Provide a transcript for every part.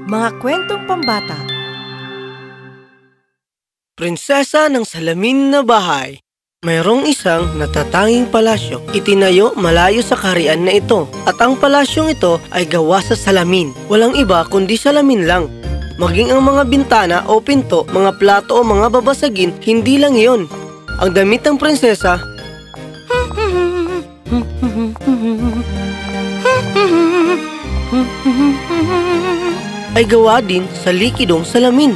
Mga kwentong pambata. Prinsesa ng Salamin na Bahay. Mayroong isang natatanging palasyo. Itinayo malayo sa kaharian na ito. At ang palasyong ito ay gawa sa salamin. Walang iba kundi salamin lang. Maging ang mga bintana o pinto, mga plato o mga babasagin, hindi lang iyon. Ang damit ng prinsesa ay gawa din sa likidong salamin.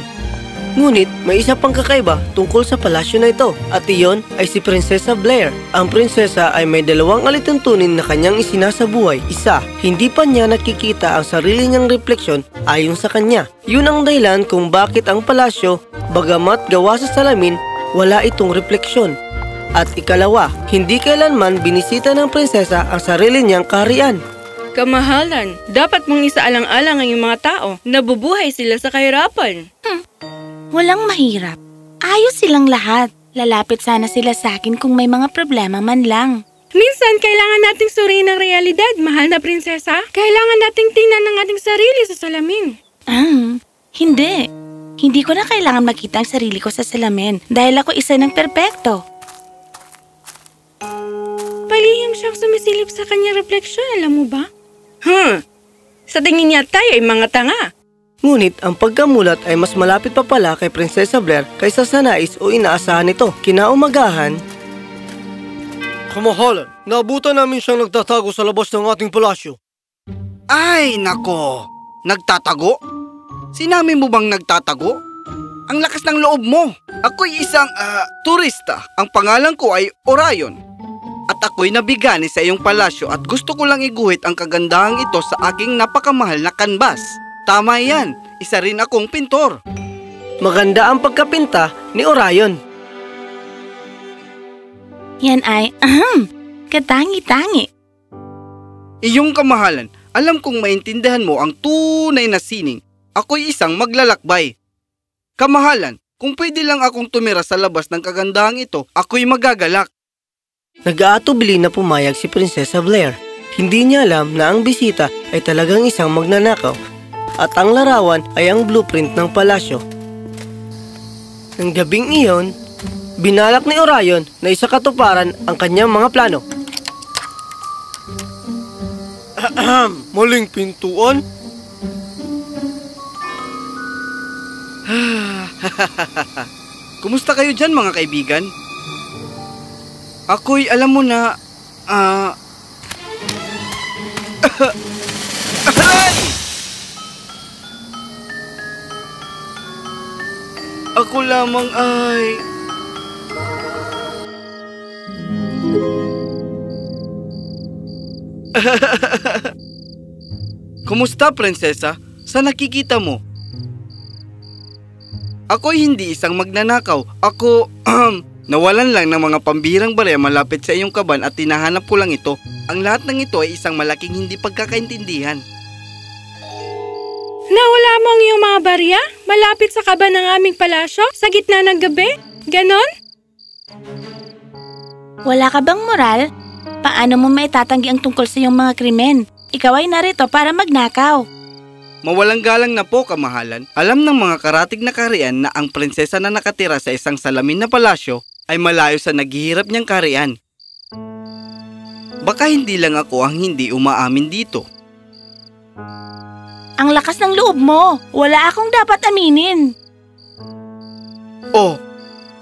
Ngunit may isa pang kakaiba tungkol sa palasyo na ito at iyon ay si Prinsesa Blair. Ang prinsesa ay may dalawang alituntunin na kanyang isinasabuhay. Isa, hindi pa niya nakikita ang sarili niyang refleksyon ayon sa kanya. Yun ang dahilan kung bakit ang palasyo, bagamat gawa sa salamin, wala itong refleksyon. At ikalawa, hindi kailanman binisita ng prinsesa ang sarili niyang kaharian. Kamahalan, dapat mong isaalang-alang ang iyong mga tao. Nabubuhay sila sa kahirapan. Walang mahirap. Ayos silang lahat. Lalapit sana sila sa akin kung may mga problema man lang. Minsan, kailangan nating suriin ang realidad, mahal na prinsesa. Kailangan nating tingnan ang ating sarili sa salamin. Hindi. Hindi ko na kailangan makita ang sarili ko sa salamin dahil ako isa ng perpekto. Palihim siyang sumisilip sa kanyang refleksyon, alam mo ba? Sa tingin niya tayo ay mga tanga. Ngunit ang pagkamulat ay mas malapit pa pala kay Prinsesa Blair kaysa sa nais o inaasahan nito. Kinaumagahan, Kamahalan, naabutan namin siyang nagtatago sa labas ng ating palasyo. Ay, nako! Nagtatago? Sinabi mo bang nagtatago? Ang lakas ng loob mo! Ako'y isang, turista. Ang pangalan ko ay Orion. At ako'y nabigani sa iyong palasyo at gusto ko lang iguhit ang kagandahang ito sa aking napakamahal na kanbas. Tama yan, isa rin akong pintor. Maganda ang pagkapinta ni Orion. Yan ay, katangi-tangi. Iyong kamahalan, alam kong maintindihan mo ang tunay na sining. Ako'y isang maglalakbay. Kamahalan, kung pwede lang akong tumira sa labas ng kagandahang ito, ako'y magagalak. Nag-aatubili na pumayag si Prinsesa Blair. Hindi niya alam na ang bisita ay talagang isang magnanakaw at ang larawan ay ang blueprint ng palasyo. Nang gabing iyon, binalak ni Orion na isakatuparan ang kanyang mga plano. Maling pintuan? Kumusta kayo dyan mga kaibigan? Ako'y alam mo na, Ako lamang ay... Kumusta, prinsesa? Sa nakikita mo? Ako'y hindi isang magnanakaw. Ako, nawalan lang ng mga pambihirang barya malapit sa iyong kaban at tinahanap ko lang ito. Ang lahat ng ito ay isang malaking hindi pagkakaintindihan. Nawala mo ang iyong mga barya? Malapit sa kaban ng aming palasyo? Sa gitna ng gabi? Ganon? Wala ka bang moral? Paano mo maitatanggi ang tungkol sa iyong mga krimen? Ikaw ay narito para magnakaw. Mawalang galang na po, kamahalan. Alam ng mga karatig na kaharian na ang prinsesa na nakatira sa isang salamin na palasyo ay malayo sa naghihirap niyang kaharian. Baka hindi lang ako ang hindi umaamin dito. Ang lakas ng loob mo. Wala akong dapat aminin. Oh,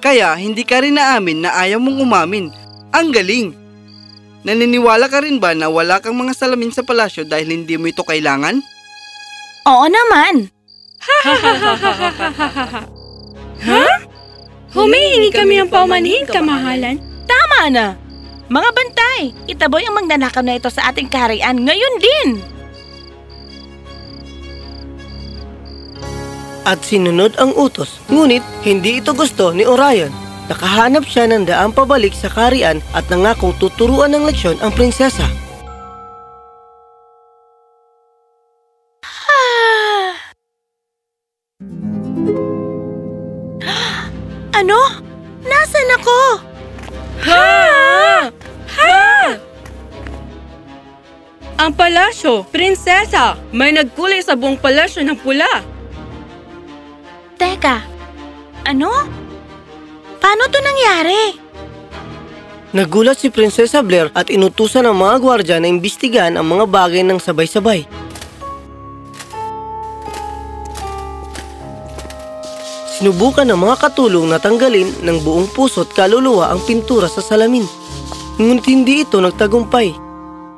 kaya hindi ka rin naamin na ayaw mong umamin. Ang galing! Naniniwala ka rin ba na wala kang mga salamin sa palasyo dahil hindi mo ito kailangan? Oo naman. Humihingi kami ng paumanhin, kamahalan. Tama na. Mga bantay, itaboy ang magnanakaw na ito sa ating kaharian ngayon din. At sinunod ang utos. Ngunit hindi ito gusto ni Orion. Nakahanap siya ng daang pabalik sa kaharian at nangakong tuturuan ng leksyon ang prinsesa. Ano? Nasaan ako? Ang palasyo, prinsesa! May nagkulay sa buong palasyo ng pula. Teka, ano? Paano to nangyari? Nagulat si Prinsesa Blair at inutusan ng mga gwardya na imbestigahan ang mga bagay ng sabay-sabay. Sinubukan ng mga katulong na tanggalin ng buong puso at kaluluwa ang pintura sa salamin. Ngunit hindi ito nagtagumpay.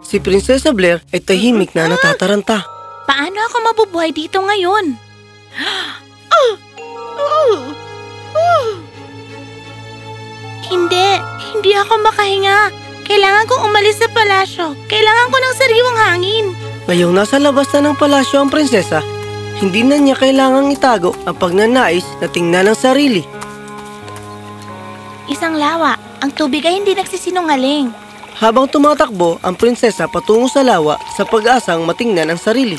Si Prinsesa Blair ay tahimik na natataranta. Paano ako mabubuhay dito ngayon? Hindi ako makahinga. Kailangan kong umalis sa palasyo. Kailangan ko ng sariwang hangin. Ngayong nasa labas na ng palasyo ang prinsesa, hindi na niya kailangang itago ang pagnanais na tingnan ng sarili. Isang lawa. Ang tubig ay hindi nagsisinungaling. Habang tumatakbo ang prinsesa patungo sa lawa sa pag-asang matingnan ang sarili.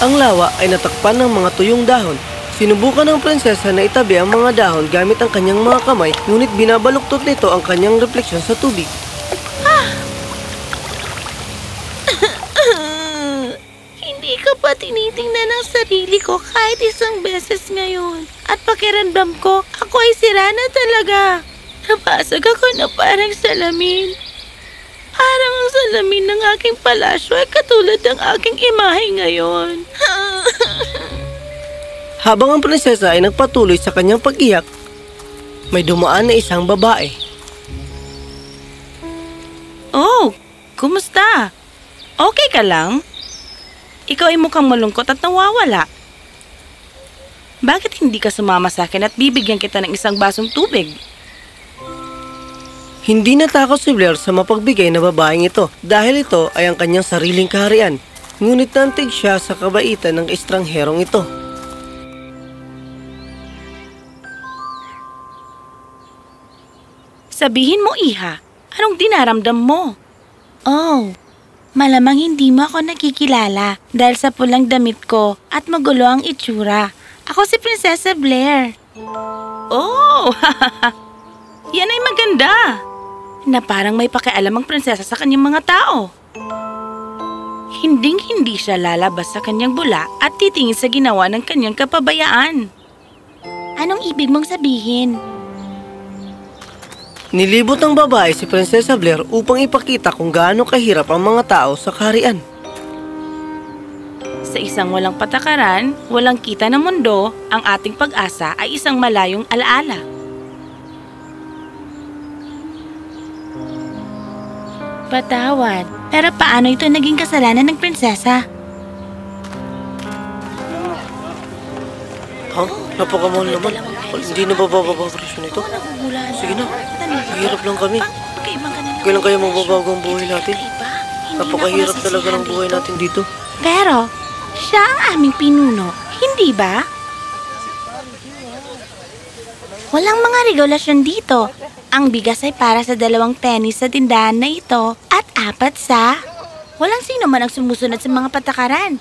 Ang lawa ay natakpan ng mga tuyong dahon. Sinubukan ng prinsesa na itabi ang mga dahon gamit ang kanyang mga kamay, ngunit binabaluktot nito ang kanyang refleksyon sa tubig. Hindi ko pa tinitingnan ang sarili ko kahit isang beses ngayon. At pakiramdam ko, ako ay sira na talaga. Napasag ako na parang salamin. Parang ang salamin ng aking palasyo ay katulad ng aking imahe ngayon. Habang ang prinsesa ay nagpatuloy sa kanyang pag-iyak, may dumaan na isang babae. Oh, kumusta? Okay ka lang? Ikaw ay mukhang malungkot at nawawala. Bakit hindi ka sumama sa akin at bibigyan kita ng isang basong tubig? Hindi natakot si Blair sa mapagbigay na babaeng ito dahil ito ay ang kanyang sariling kaharian. Ngunit nantig siya sa kabaitan ng estrangherong ito. Sabihin mo, Iha, anong dinaramdam mo? Oh, malamang hindi mo ako nakikilala dahil sa pulang damit ko at magulo ang itsura. Ako si Prinsesa Blair. Oh, yan ay maganda. Na parang may pakialam ang prinsesa sa kanyang mga tao. Hinding-hindi siya lalabas sa kanyang bula at titingin sa ginawa ng kanyang kapabayaan. Anong ibig mong sabihin? Nilibot ng babae si Prinsesa Blair upang ipakita kung gaano kahirap ang mga tao sa kaharian. Sa isang walang patakaran, walang kita ng mundo, ang ating pag-asa ay isang malayong alaala. Patawad, pero paano ito naging kasalanan ng prinsesa? Ha? Napakamahal naman. Hindi na bababa presyo nito. Sige na, mahirap lang kami. Kailan kaya magbabago ang buhay natin? Napakahirap talaga ng buhay natin dito. Pero, siya ang aming pinuno, hindi ba? Walang mga regulasyon dito. Ang bigas ay para sa 2 penny sa tindahan na ito at 4 sa... Walang sino man ang sumusunod sa mga patakaran.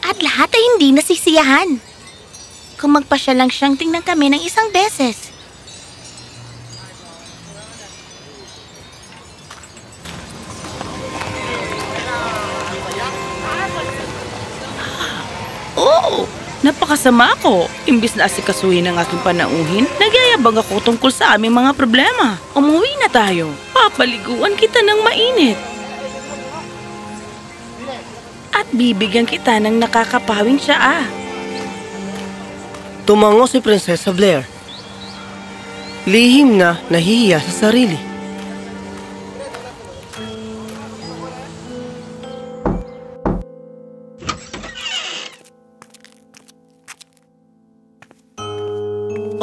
At lahat ay hindi nasisiyahan. Kung magpasya lang siyang tingnan kami ng isang beses. Oh, napakasama ko. Imbis na asikasuhin ang aking panauhin, nagyayabang ako tungkol sa aming mga problema. Umuwi na tayo. Papaliguan kita ng mainit. At bibigyan kita ng nakakapawing tsaa. Tumango si Prinsesa Blair. Lihim na nahihiya sa sarili.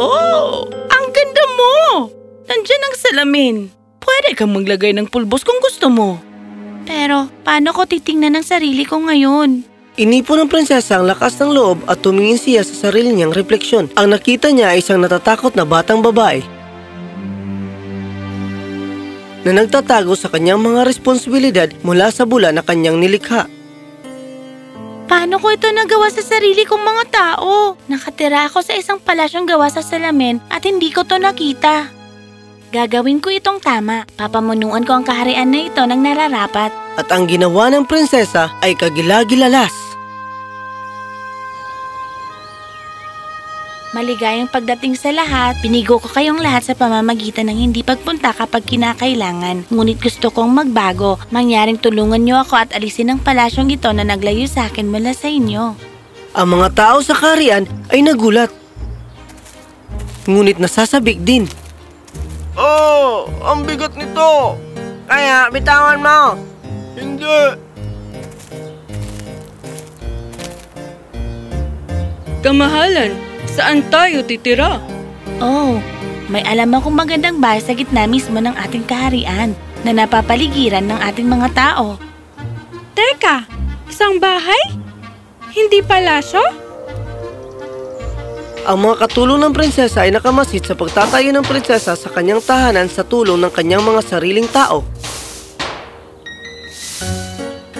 Oh, ang ganda mo! Nandiyan ang salamin. Pwede kang maglagay ng pulbos kung gusto mo. Pero, paano ko titingnan ang sarili ko ngayon? Inipon ng prinsesa ang lakas ng loob at tumingin siya sa sarili niyang refleksyon. Ang nakita niya ay isang natatakot na batang babae na nagtatago sa kanyang mga responsibilidad mula sa bula na kanyang nilikha. Paano ko ko ito nagawa sa sarili kong mga tao. Nakatira ako sa isang palasyong gawa sa salamin at hindi ko to nakita. Gagawin ko itong tama. Papamunuan ko ang kaharian na ito ng nararapat. At ang ginawa ng prinsesa ay kagilagilalas. Maligayang pagdating sa lahat, binigo ko kayong lahat sa pamamagitan ng hindi pagpunta kapag kinakailangan. Ngunit gusto kong magbago. Mangyaring tulungan niyo ako at alisin ang palasyong ito na naglayo sa akin mula sa inyo. Ang mga tao sa kaharian ay nagulat. Ngunit nasasabik din. Oh, ang bigat nito. Kaya bitawan mo. Hindi. Kamahalan, saan tayo titira? Oh, may alam akong magandang bahay sa gitna mismo ng ating kaharian na napapaligiran ng ating mga tao. Teka, isang bahay? Hindi palasyo? Ang mga katulong ng prinsesa ay nakamasid sa pagtatayo ng prinsesa sa kanyang tahanan sa tulong ng kanyang mga sariling tao.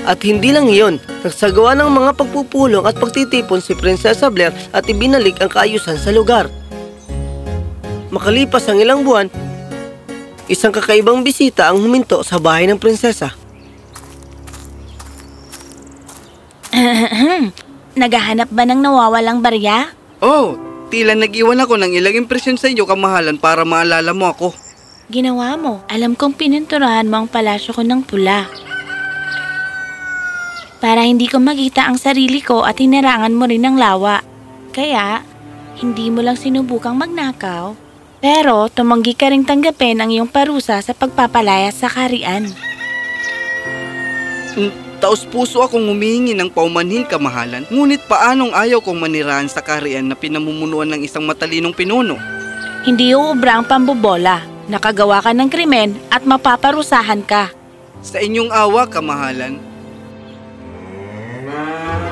At hindi lang iyon, nagsagawa ng mga pagpupulong at pagtitipon si Prinsesa Blair at ibinalik ang kaayusan sa lugar. Makalipas ang ilang buwan, isang kakaibang bisita ang huminto sa bahay ng prinsesa. Naghahanap ba ng nawawalang barya? Oh, tila nag-iwan ako ng ilang impresyon sa iyo, kamahalan, para maalala mo ako. Ginawa mo. Alam kong pininturahan mo ang palasyo ko ng pula. Para hindi ko makita ang sarili ko at hinarangan mo rin ng lawa. Kaya, hindi mo lang sinubukang magnakaw. Pero, tumanggi ka ring tanggapin ang iyong parusa sa pagpapalayas sa kaharian. Taos-puso akong humihingi ng paumanhin, kamahalan. Ngunit paanong ayaw kong manirahan sa kaharian na pinamumunuan ng isang matalinong pinuno? Hindi uubra ang pambobola. Nakagawa ka ng krimen at mapaparusahan ka. Sa inyong awa, kamahalan.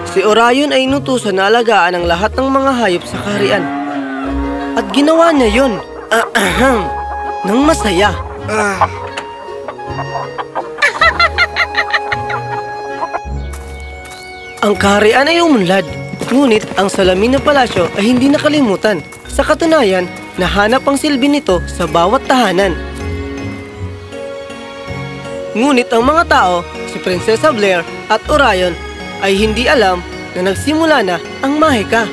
Si Orion ay inutusan na alagaan ang lahat ng mga hayop sa kaharian. At ginawa niya yun. Nang masaya. Ang kaharian ay umunlad. Ngunit ang salamin na palasyo ay hindi nakalimutan. Sa katunayan, nahanap ang silbi nito sa bawat tahanan. Ngunit ang mga tao, si Prinsesa Blair at Orion, ay hindi alam na nagsimula na ang mahika.